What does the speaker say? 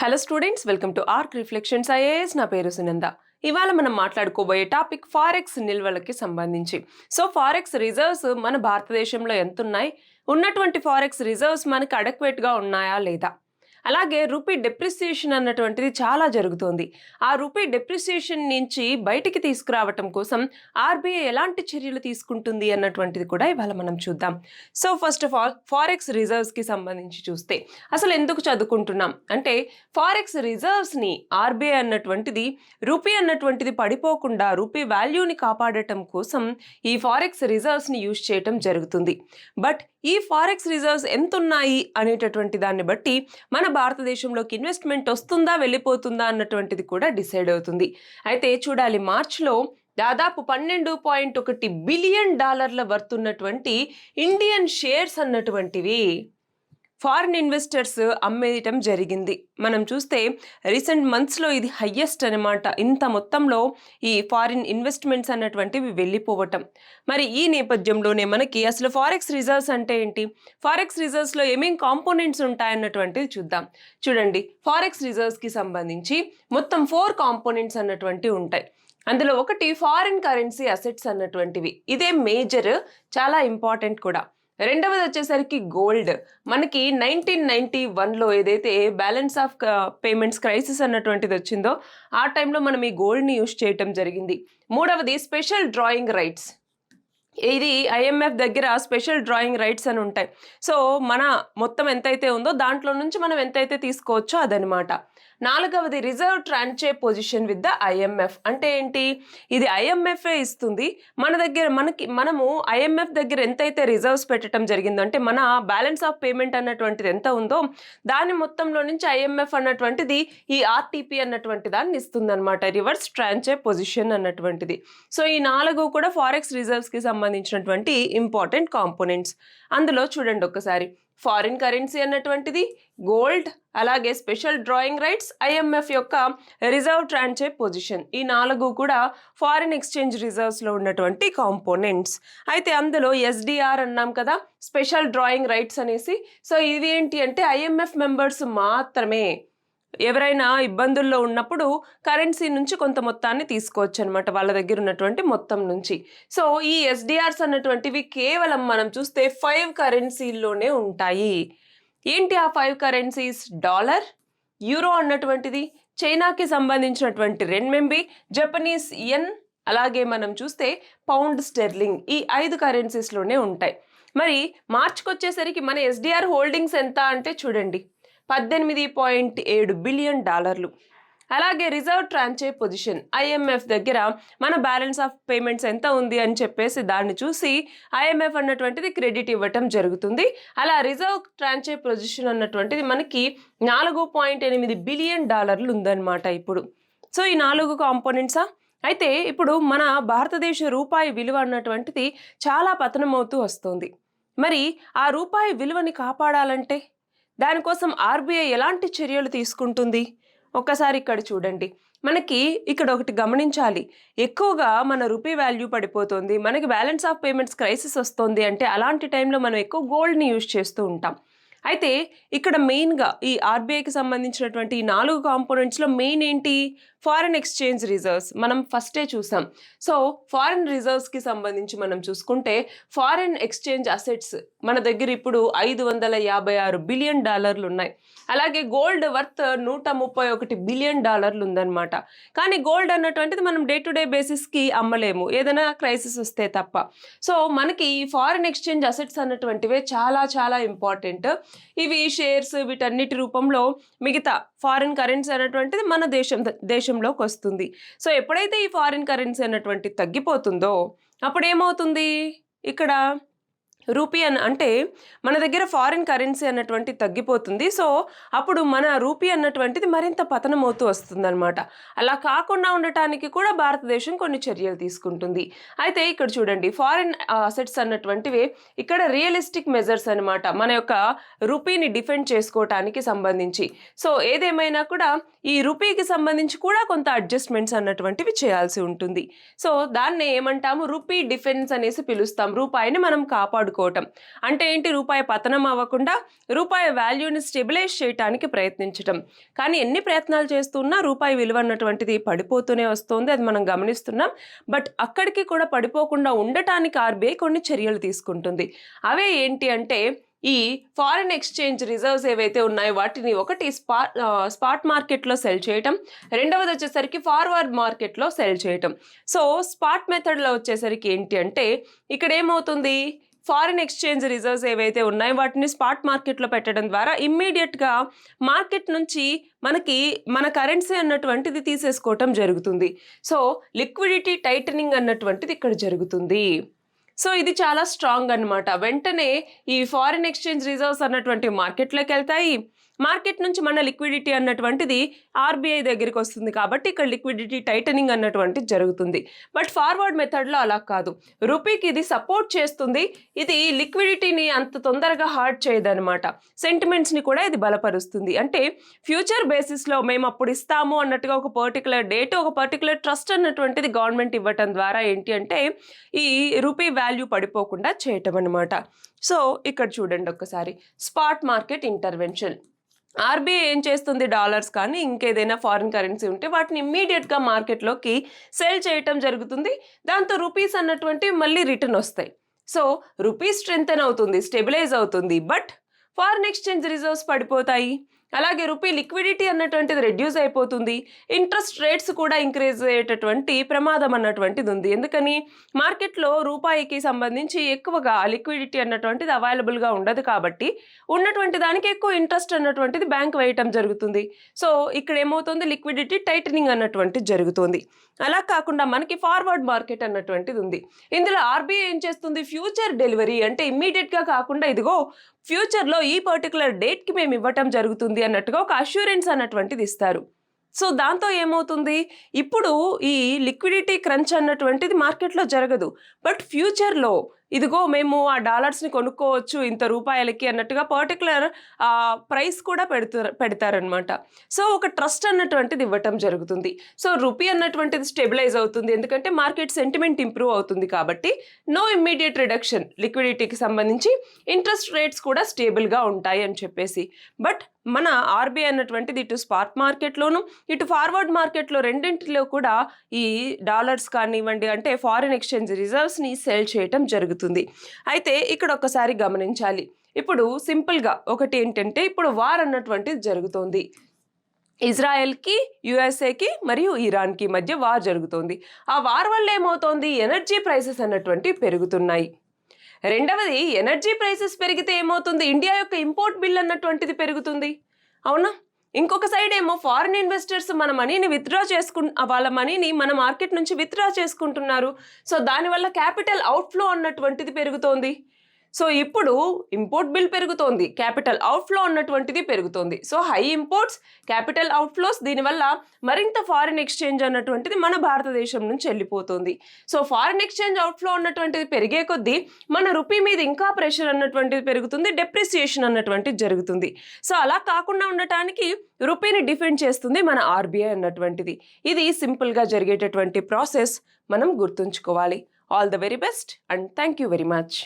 Hello students, welcome to arc reflections IAS. నా పేరు సునంద. ఇవాళ మనం మాట్లాడుకోబోయే టాపిక్ ఫారెక్స్ నిల్వలకి సంబంధించి. సో ఫారెక్స్ రిజర్వ్స్ మన భారతదేశంలో ఎంత ఉన్నాయి, ఉన్నటువంటి ఫారెక్స్ రిజర్వ్స్ మనకి అడక్వేట్గా ఉన్నాయా లేదా, అలాగే రూపీ డెప్రిసియేషన్ అన్నటువంటిది చాలా జరుగుతోంది. ఆ రూపీ డెప్రిసియేషన్ నుంచి బయటికి తీసుకురావటం కోసం ఆర్బీఐ ఎలాంటి చర్యలు తీసుకుంటుంది అన్నటువంటిది కూడా ఇవాళ మనం చూద్దాం. So first of all forex రిజర్వ్స్కి సంబంధించి చూస్తే అసలు ఎందుకు చదువుకుంటున్నాం అంటే, ఫారెక్స్ రిజర్వ్స్ని ఆర్బీఐ అన్నటువంటిది రూపీ అన్నటువంటిది పడిపోకుండా రూపీ వాల్యూని కాపాడటం కోసం ఈ ఫారెక్స్ రిజర్వ్స్ని యూజ్ చేయటం జరుగుతుంది. బట్ ఈ ఫారెక్స్ రిజర్వ్స్ ఎంత ఉన్నాయి అనేటటువంటి దాన్ని బట్టి మన భారతదేశంలోకి ఇన్వెస్ట్మెంట్ వస్తుందా వెళ్ళిపోతుందా అన్నటువంటిది కూడా డిసైడ్ అవుతుంది. అయితే చూడాలి, మార్చ్లో దాదాపు $12.1 బిలియన్ వర్త్ ఉన్నటువంటి ఇండియన్ షేర్స్ అన్నటువంటివి ఫారిన్ ఇన్వెస్టర్స్ అమ్మేయటం జరిగింది. మనం చూస్తే రీసెంట్ మంత్స్లో ఇది హయ్యెస్ట్ అనమాట. ఇంత మొత్తంలో ఈ ఫారిన్ ఇన్వెస్ట్మెంట్స్ అన్నటువంటివి వెళ్ళిపోవటం. మరి ఈ నేపథ్యంలోనే మనకి అసలు ఫారెక్స్ రిజర్వ్స్ అంటే ఏంటి, ఫారెక్స్ రిజర్వ్స్లో ఏమేం కాంపోనెంట్స్ ఉంటాయన్నటువంటిది చూద్దాం. చూడండి, ఫారెక్స్ రిజర్వ్స్కి సంబంధించి మొత్తం 4 కాంపోనెంట్స్ అన్నటువంటివి ఉంటాయి. అందులో ఒకటి ఫారిన్ కరెన్సీ అసెట్స్ అన్నటువంటివి, ఇదే మేజర్, చాలా ఇంపార్టెంట్ కూడా. రెండవది వచ్చేసరికి గోల్డ్. మనకి 1991లో ఏదైతే బ్యాలెన్స్ ఆఫ్ పేమెంట్స్ క్రైసిస్ అన్నటువంటిది వచ్చిందో ఆ టైంలో మనం ఈ గోల్డ్ని యూజ్ చేయటం జరిగింది. మూడవది స్పెషల్ డ్రాయింగ్ రైట్స్. ఇది ఐఎంఎఫ్ దగ్గర స్పెషల్ డ్రాయింగ్ రైట్స్ అని ఉంటాయి. సో మన మొత్తం ఎంతైతే ఉందో దాంట్లో నుంచి మనం ఎంతైతే తీసుకోవచ్చో అదనమాట. నాలుగవది reserve tranche position with the IMF. అంటే ఏంటి, ఇది ఐఎంఎఫ్ఏ ఇస్తుంది మన దగ్గర. మనము ఐఎంఎఫ్ దగ్గర ఎంతైతే రిజర్వ్స్ పెట్టడం జరిగిందో, అంటే మన బ్యాలెన్స్ ఆఫ్ పేమెంట్ అన్నటువంటిది ఎంత ఉందో దాని మొత్తంలో నుంచి ఐఎంఎఫ్ అన్నటువంటిది ఈ ఆర్టీపీ అన్నటువంటి దాన్ని ఇస్తుంది అనమాట, రివర్స్ ట్రాన్చే పొజిషన్ అన్నటువంటిది. సో ఈ 4 కూడా ఫారెక్స్ రిజర్వ్స్కి సంబంధించినటువంటి ఇంపార్టెంట్ కాంపోనెంట్స్. అందులో చూడండి ఒకసారి, ఫారిన్ కరెన్సీ అన్నటువంటిది, గోల్డ్, అలాగే స్పెషల్ డ్రాయింగ్ రైట్స్, ఐఎంఎఫ్ యొక్క రిజర్వ్ ట్రాన్చే పొజిషన్, ఈ 4 కూడా ఫారిన్ ఎక్స్చేంజ్ రిజర్వ్స్లో ఉన్నటువంటి కాంపోనెంట్స్. అయితే అందులో ఎస్డిఆర్ అన్నాం కదా, స్పెషల్ డ్రాయింగ్ రైట్స్ అనేసి. సో ఇది ఏంటి అంటే ఐఎంఎఫ్ మెంబర్స్ మాత్రమే ఎవరైనా ఇబ్బందుల్లో ఉన్నప్పుడు కరెన్సీ నుంచి కొంత మొత్తాన్ని తీసుకోవచ్చు అనమాట, వాళ్ళ దగ్గర ఉన్నటువంటి మొత్తం నుంచి. సో ఈ ఎస్డిఆర్స్ అన్నటువంటివి కేవలం మనం చూస్తే 5 కరెన్సీల్లోనే ఉంటాయి. ఏంటి ఆ 5 కరెన్సీస్? డాలర్, యూరో అన్నటువంటిది, చైనాకి సంబంధించినటువంటి రెన్మిన్బి, జపనీస్ యెన్, అలాగే మనం చూస్తే పౌండ్ స్టెర్లింగ్, ఈ 5 కరెన్సీస్లోనే ఉంటాయి. మరి మార్చ్కి వచ్చేసరికి మన ఎస్డిఆర్ హోల్డింగ్స్ ఎంత అంటే చూడండి, $18.7 బిలియన్. అలాగే రిజర్వ్ ట్రాన్చే పొజిషన్, ఐఎంఎఫ్ దగ్గర మన బ్యాలెన్స్ ఆఫ్ పేమెంట్స్ ఎంత ఉంది అని చెప్పేసి దాన్ని చూసి ఐఎంఎఫ్ అన్నటువంటిది క్రెడిట్ ఇవ్వటం జరుగుతుంది. అలా రిజర్వ్ ట్రాన్చే పొజిషన్ అన్నటువంటిది మనకి $4.8 బిలియన్ ఉందన్నమాట ఇప్పుడు. సో ఈ 4 కాంపోనెంట్సా. అయితే ఇప్పుడు మన భారతదేశ రూపాయి విలువ అన్నటువంటిది చాలా పతనమవుతూ వస్తుంది. మరి ఆ రూపాయి విలువని కాపాడాలంటే దానికోసం ఆర్బీఐ ఎలాంటి చర్యలు తీసుకుంటుంది? ఒక్కసారి ఇక్కడ చూడండి, మనకి ఇక్కడ ఒకటి గమనించాలి. ఎక్కువగా మన రూపీ వాల్యూ పడిపోతుంది, మనకి బ్యాలెన్స్ ఆఫ్ పేమెంట్స్ క్రైసిస్ వస్తుంది అంటే అలాంటి టైంలో మనం ఎక్కువ గోల్డ్ని యూజ్ చేస్తూ ఉంటాం. అయితే ఇక్కడ మెయిన్గా ఈ ఆర్బీఐకి సంబంధించినటువంటి ఈ 4 కాంపోనెంట్స్లో మెయిన్ ఏంటి? Foreign exchange reserves. మనం ఫస్టే చూసాం. సో ఫారిన్ రిజర్వ్స్కి సంబంధించి మనం చూసుకుంటే ఫారిన్ ఎక్స్చేంజ్ అసెట్స్ మన దగ్గర ఇప్పుడు $556 బిలియన్ ఉన్నాయి. అలాగే గోల్డ్ వర్త్ $131 బిలియన్ ఉందన్నమాట. కానీ గోల్డ్ అన్నటువంటిది మనం డే టు డే బేసిస్కి అమ్మలేము, ఏదైనా క్రైసిస్ వస్తే తప్ప. సో మనకి ఈ ఫారిన్ ఎక్స్చేంజ్ అసెట్స్ అన్నటువంటివే చాలా చాలా ఇంపార్టెంట్. ఇవి షేర్స్, వీటన్నిటి రూపంలో మిగతా ఫారిన్ కరెన్సీ అనేటువంటిది మన దేశంలోకి వస్తుంది. సో ఎప్పుడైతే ఈ ఫారిన్ కరెన్సీ అన్నటువంటి తగ్గిపోతుందో అప్పుడు ఏమవుతుంది, ఇక్కడ రూపీ అంటే మన దగ్గర ఫారిన్ కరెన్సీ అన్నటువంటి తగ్గిపోతుంది. సో అప్పుడు మన రూపీ అన్నటువంటిది మరింత పతనం అవుతూ వస్తుంది అనమాట. అలా కాకుండా ఉండటానికి కూడా భారతదేశం కొన్ని చర్యలు తీసుకుంటుంది. అయితే ఇక్కడ చూడండి, ఫారిన్ అసెట్స్ అన్నటువంటివి ఇక్కడ రియలిస్టిక్ మెజర్స్ అనమాట, మన యొక్క రూపీని డిఫెండ్ చేసుకోవటానికి సంబంధించి. సో ఏదేమైనా కూడా ఈ రూపీకి సంబంధించి కూడా కొంత అడ్జస్ట్మెంట్స్ అన్నటువంటివి చేయాల్సి ఉంటుంది. సో దాన్ని ఏమంటాము, రూపీ డిఫెన్స్ అనేసి పిలుస్తాం. రూపాయిని మనం కాపాడుకోవాలి కాపాడుకోవటం. అంటే ఏంటి, రూపాయి పతనం అవ్వకుండా రూపాయి వాల్యూని స్టెబిలైజ్ చేయడానికి ప్రయత్నించటం. కానీ ఎన్ని ప్రయత్నాలు చేస్తున్నా రూపాయి విలువ అన్నటువంటిది పడిపోతూనే వస్తుంది, అది మనం గమనిస్తున్నాం. బట్ అక్కడికి కూడా పడిపోకుండా ఉండటానికి ఆర్బీఐ కొన్ని చర్యలు తీసుకుంటుంది. అవే ఏంటి అంటే, ఈ ఫారిన్ ఎక్స్చేంజ్ రిజర్వ్స్ ఏవైతే ఉన్నాయో వాటిని ఒకటి స్పాట్ మార్కెట్లో సెల్ చేయటం, రెండవది వచ్చేసరికి ఫార్వర్డ్ మార్కెట్లో సెల్ చేయటం. సో స్పాట్ మెథడ్లో వచ్చేసరికి ఏంటి అంటే, ఇక్కడ ఏమవుతుంది, ఫారిన్ ఎక్స్చేంజ్ రిజర్వ్స్ ఏవైతే ఉన్నాయో వాటిని స్పాట్ మార్కెట్లో పెట్టడం ద్వారా ఇమ్మీడియట్గా మార్కెట్ నుంచి మన కరెన్సీ అన్నటువంటిది తీసేసుకోవటం జరుగుతుంది. సో లిక్విడిటీ టైటనింగ్ అన్నటువంటిది ఇక్కడ జరుగుతుంది. సో ఇది చాలా స్ట్రాంగ్ అన్నమాట. వెంటనే ఈ ఫారిన్ ఎక్స్చేంజ్ రిజర్వ్స్ అన్నటువంటి మార్కెట్లోకి వెళ్తాయి, మార్కెట్ నుంచి మన లిక్విడిటీ అన్నటువంటిది ఆర్బీఐ దగ్గరికి వస్తుంది. కాబట్టి ఇక్కడ లిక్విడిటీ టైటనింగ్ అన్నటువంటిది జరుగుతుంది. బట్ ఫార్వర్డ్ మెథడ్లో అలా కాదు, రూపీకి ఇది సపోర్ట్ చేస్తుంది, ఇది లిక్విడిటీని అంత తొందరగా హార్ట్ చేయదనమాట, సెంటిమెంట్స్ని కూడా ఇది బలపరుస్తుంది. అంటే ఫ్యూచర్ బేసిస్లో మేము అప్పుడు ఇస్తాము అన్నట్టుగా ఒక పర్టికులర్ డేట్, ఒక పర్టికులర్ ట్రస్ట్ అన్నటువంటిది గవర్నమెంట్ ఇవ్వటం ద్వారా ఏంటి అంటే ఈ రూపీ వాల్యూ పడిపోకుండా చేయటం అనమాట. సో ఇక్కడ చూడండి ఒక్కసారి, స్పాట్ మార్కెట్ ఇంటర్వెన్షన్. ఆర్బీఐ ఏం చేస్తుంది, డాలర్స్ కానీ ఇంకేదైనా ఫారిన్ కరెన్సీ ఉంటే వాటిని ఇమ్మీడియట్గా మార్కెట్లోకి సెల్ చేయటం జరుగుతుంది. దాంతో రూపీస్ అన్నటువంటి మళ్ళీ రిటర్న్ వస్తాయి. సో రూపీస్ స్ట్రెంథెన్ అవుతుంది, స్టెబిలైజ్ అవుతుంది. బట్ ఫారిన్ ఎక్స్చేంజ్ రిజర్వ్స్ పడిపోతాయి, అలాగే రూపీ లిక్విడిటీ అన్నటువంటిది రెడ్యూస్ అయిపోతుంది, ఇంట్రెస్ట్ రేట్స్ కూడా ఇంక్రీజ్ అయ్యేటటువంటి ప్రమాదం అన్నటువంటిది ఉంది. ఎందుకని, మార్కెట్లో రూపాయికి సంబంధించి ఎక్కువగా లిక్విడిటీ అన్నటువంటిది అవైలబుల్గా ఉండదు, కాబట్టి ఉన్నటువంటి దానికి ఎక్కువ ఇంట్రెస్ట్ అన్నటువంటిది బ్యాంక్ వేయటం జరుగుతుంది. సో ఇక్కడ ఏమవుతుంది, లిక్విడిటీ టైటనింగ్ అన్నటువంటిది జరుగుతుంది. అలా కాకుండా మనకి ఫార్వర్డ్ మార్కెట్ అన్నటువంటిది ఉంది. ఇందులో ఆర్బీఐ ఏం చేస్తుంది, ఫ్యూచర్ డెలివరీ అంటే ఇమ్మీడియట్గా కాకుండా ఇదిగో ఫ్యూచర్లో ఈ పర్టికులర్ డేట్కి మేము ఇవ్వటం జరుగుతుంది అన్నట్టుగా ఒక అష్యూరెన్స్ అన్నటువంటిది ఇస్తారు. సో దాంతో ఏమవుతుంది, ఇప్పుడు ఈ లిక్విడిటీ క్రంచ్ అన్నటువంటిది మార్కెట్లో జరగదు, బట్ ఫ్యూచర్లో ఇదిగో మేము ఆ డాలర్స్ని కొనుక్కోవచ్చు ఇంత రూపాయలకి అన్నట్టుగా పర్టికులర్ ప్రైస్ కూడా పెడతారనమాట. సో ఒక ట్రస్ట్ అన్నటువంటిది ఇవ్వటం జరుగుతుంది. సో రూపీ అన్నటువంటిది స్టెబిలైజ్ అవుతుంది, ఎందుకంటే మార్కెట్ సెంటిమెంట్ ఇంప్రూవ్ అవుతుంది. కాబట్టి నో ఇమ్మీడియట్ రిడక్షన్, లిక్విడిటీకి సంబంధించి ఇంట్రెస్ట్ రేట్స్ కూడా స్టేబుల్గా ఉంటాయి అని చెప్పేసి. బట్ మన ఆర్బీఐ అన్నటువంటిది ఇటు స్పాట్ మార్కెట్లోను ఇటు ఫార్వర్డ్ మార్కెట్లో రెండింటిలో కూడా ఈ డాలర్స్ కానివ్వండి అంటే ఫారిన్ ఎక్స్చేంజ్ రిజర్వ్స్ని సెల్ చేయటం జరుగుతుంది. అయితే ఇక్కడ ఒకసారి గమనించాలి, ఇప్పుడు సింపుల్గా ఒకటి ఏంటంటే, ఇప్పుడు వార్ అన్నటువంటిది జరుగుతోంది, ఇజ్రాయెల్కి యుఎస్ఏకి మరియు ఇరాన్కి మధ్య వార్ జరుగుతోంది. ఆ వార్ వల్ల ఏమవుతోంది, ఎనర్జీ ప్రైసెస్ అన్నటువంటివి పెరుగుతున్నాయి. రెండవది, ఎనర్జీ ప్రైసెస్ పెరిగితే ఏమవుతుంది, ఇండియా యొక్క ఇంపోర్ట్ బిల్ అన్నటువంటిది పెరుగుతుంది, అవునా. ఇంకొక సైడ్ ఏమో ఫారిన్ ఇన్వెస్టర్స్ మన మనీని వాళ్ళ మనీని మన మార్కెట్ నుంచి విత్డ్రా చేసుకుంటున్నారు. సో దానివల్ల క్యాపిటల్ అవుట్ఫ్లో అన్నటువంటిది పెరుగుతోంది. సో ఇప్పుడు ఇంపోర్ట్ బిల్ పెరుగుతోంది, క్యాపిటల్ అవుట్ఫ్లో అన్నటువంటిది పెరుగుతోంది. So high imports, capital outflows, దీనివల్ల మరింత ఫారిన్ ఎక్స్చేంజ్ అన్నటువంటిది మన భారతదేశం నుంచి వెళ్ళిపోతుంది. సో ఫారిన్ ఎక్స్చేంజ్ అవుట్ఫ్లో అన్నటువంటిది పెరిగే కొద్దీ మన రూపీ మీద ఇంకా ప్రెషర్ అన్నటువంటిది పెరుగుతుంది, డెప్రిసియేషన్ అన్నటువంటిది జరుగుతుంది. సో అలా కాకుండా ఉండటానికి రూపీని డిఫెండ్ చేస్తుంది మన ఆర్బీఐ అన్నటువంటిది. ఇది సింపుల్గా జరిగేటటువంటి ప్రాసెస్, మనం గుర్తుంచుకోవాలి. All the very best and thank you very much.